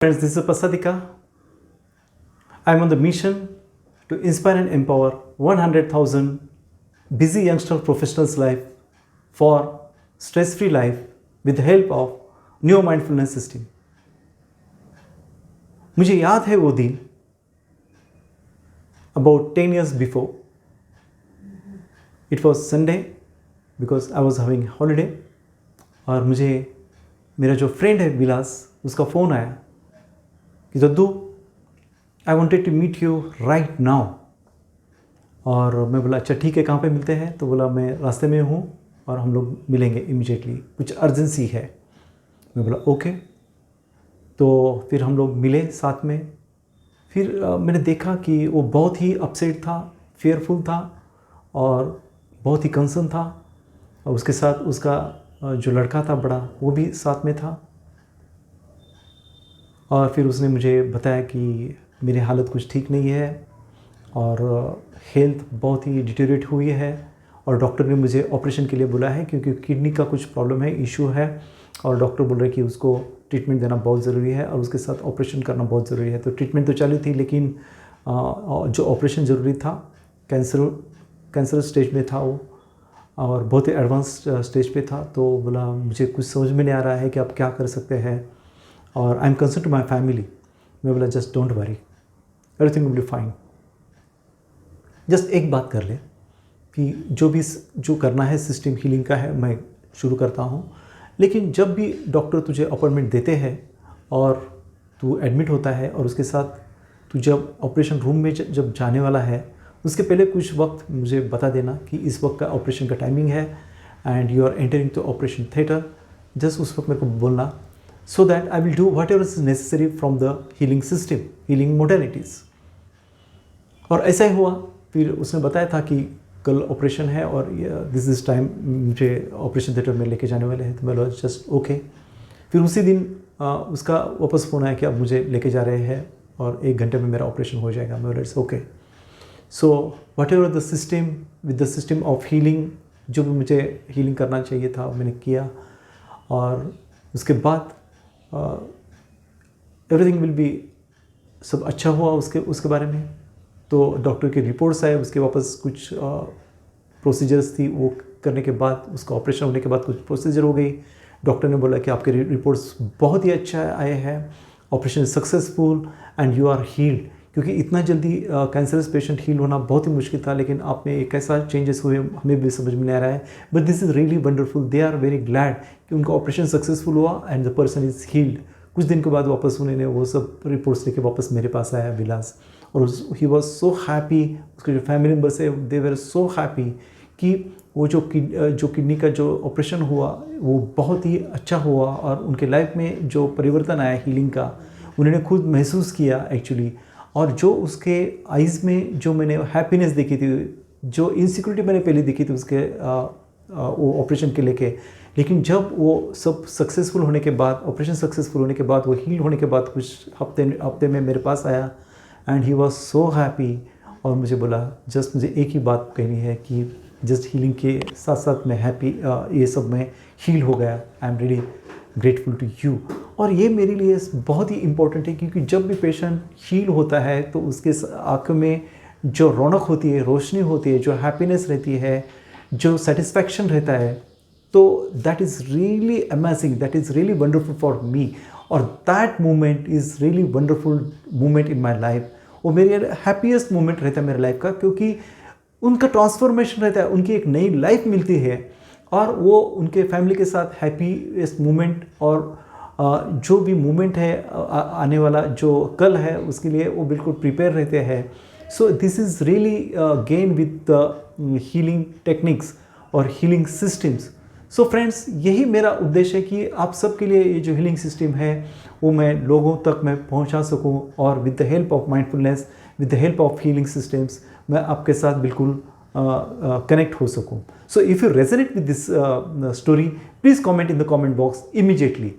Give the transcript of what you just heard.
Friends, this is Pasadika. I am on the mission to inspire and empower 100,000 busy youngster professionals' life for stress-free life with the help of Neo Mindfulness System. मुझे याद है वो दिन about 10 years before. It was Sunday because I was having holiday और मुझे मेरा जो friend है विलास उसका फ़ोन आया कि दद्दू I wanted to meet you right now. और मैं बोला अच्छा ठीक है, कहाँ पे मिलते हैं? तो बोला मैं रास्ते में हूँ और हम लोग मिलेंगे इमीडिएटली, कुछ अर्जेंसी है। मैं बोला ओके। तो फिर हम लोग मिले साथ में। फिर मैंने देखा कि वो बहुत ही अपसेट था, फेयरफुल था और बहुत ही कंसर्न था। और उसके साथ उसका जो लड़का था बड़ा, वो भी साथ में था। और फिर उसने मुझे बताया कि मेरी हालत कुछ ठीक नहीं है और हेल्थ बहुत ही डिटेरियोरेट हुई है और डॉक्टर ने मुझे ऑपरेशन के लिए बुलाया है क्योंकि किडनी का कुछ प्रॉब्लम है, इशू है। और डॉक्टर बोल रहे कि उसको ट्रीटमेंट देना बहुत ज़रूरी है और उसके साथ ऑपरेशन करना बहुत ज़रूरी है। तो ट्रीटमेंट तो चालू थी, लेकिन जो ऑपरेशन ज़रूरी था, कैंसर स्टेज में था वो और बहुत ही एडवांस स्टेज पे था। तो बोला मुझे कुछ समझ में नहीं आ रहा है कि आप क्या कर सकते हैं और I am concern to my family. मैं बोला just don't worry, everything will be fine. Just एक बात कर ले कि जो करना है सिस्टम हीलिंग का है, मैं शुरू करता हूँ। लेकिन जब भी डॉक्टर तुझे अपॉइंटमेंट देते हैं और तू एडमिट होता है और उसके साथ तू जब ऑपरेशन रूम में जब जाने वाला है, उसके पहले कुछ वक्त मुझे बता देना कि इस वक्त का ऑपरेशन का टाइमिंग है and you are entering to operation theatre. Just उस वक्त मेरे को बोलना, so that I will do whatever is necessary from the healing system, healing modalities। और ऐसा ही हुआ। फिर उसने बताया था कि कल ऑपरेशन है और दिस टाइम मुझे ऑपरेशन थिएटर में लेके जाने वाले हैं। तो मैं बोला जस्ट ओके। फिर उसी दिन उसका वापस फ़ोन आया कि अब मुझे लेके जा रहे हैं और 1 घंटे में मेरा ऑपरेशन हो जाएगा। मैं बोला it's okay. So what ever the system, with the system of healing, जो भी मुझे हीलिंग करना चाहिए था मैंने किया। और उसके बाद एवरीथिंग विल बी, सब अच्छा हुआ उसके बारे में। तो डॉक्टर के रिपोर्ट्स आए, उसके वापस कुछ प्रोसीजर्स थी, वो करने के बाद उसका ऑपरेशन होने के बाद कुछ प्रोसीजर हो गई। डॉक्टर ने बोला कि आपके रिपोर्ट्स बहुत ही अच्छा आए हैं, operation successful and you are healed. क्योंकि इतना जल्दी कैंसरस पेशेंट हील होना बहुत ही मुश्किल था, लेकिन आप में एक ऐसा चेंजेस हुए हमें भी समझ में नहीं आ रहा है। But this is really wonderful, they are very glad कि उनका ऑपरेशन सक्सेसफुल हुआ and the person is healed. कुछ दिन के बाद वापस उन्होंने वो सब रिपोर्ट्स लेके वापस मेरे पास आया विलास, और ही वॉज सो हैप्पी। उसके जो फैमिली मेम्बर्स है दे वर सो हैप्पी कि वो जो किडनी का जो ऑपरेशन हुआ वो बहुत ही अच्छा हुआ और उनके लाइफ में जो परिवर्तन आया हीलिंग का, उन्होंने खुद महसूस किया एक्चुअली। और जो उसके आइज़ में जो मैंने हैप्पीनेस देखी थी, जो इनसिक्योरिटी मैंने पहले देखी थी उसके वो ऑपरेशन के लेके, लेकिन जब वो सब सक्सेसफुल होने के बाद, ऑपरेशन सक्सेसफुल होने के बाद, वो हील होने के बाद कुछ हफ्ते में मेरे पास आया and he was so happy. और मुझे बोला जस्ट मुझे एक ही बात कहनी है कि जस्ट हीलिंग के साथ साथ मैं हैप्पी, ये सब में हील हो गया। I am really grateful to you. और ये मेरे लिए बहुत ही इम्पोर्टेंट है क्योंकि जब भी पेशेंट हील होता है तो उसके आँख में जो रौनक होती है, रोशनी होती है, जो हैप्पीनेस रहती है, जो सेटिस्फैक्शन रहता है, तो that is really amazing, that is really wonderful for me. और that moment is really wonderful moment in my life. वो मेरे हैप्पीएस्ट मोमेंट रहता है मेरे लाइफ का, क्योंकि उनका ट्रांसफॉर्मेशन रहता है, उनकी एक नई लाइफ मिलती है और वो उनके फैमिली के साथ हैप्पीएस्ट मोमेंट और जो भी मोमेंट है आने वाला जो कल है उसके लिए वो बिल्कुल प्रिपेयर रहते हैं। So this is really gain with the healing techniques और हीलिंग सिस्टम्स। सो फ्रेंड्स, यही मेरा उद्देश्य है कि आप सबके लिए ये जो हीलिंग सिस्टम है वो मैं लोगों तक मैं पहुंचा सकूं और with the help of mindfulness, with the help of healing systems मैं आपके साथ बिल्कुल कनेक्ट हो सकूं। So if you resonate with this story, please comment in the comment box immediately.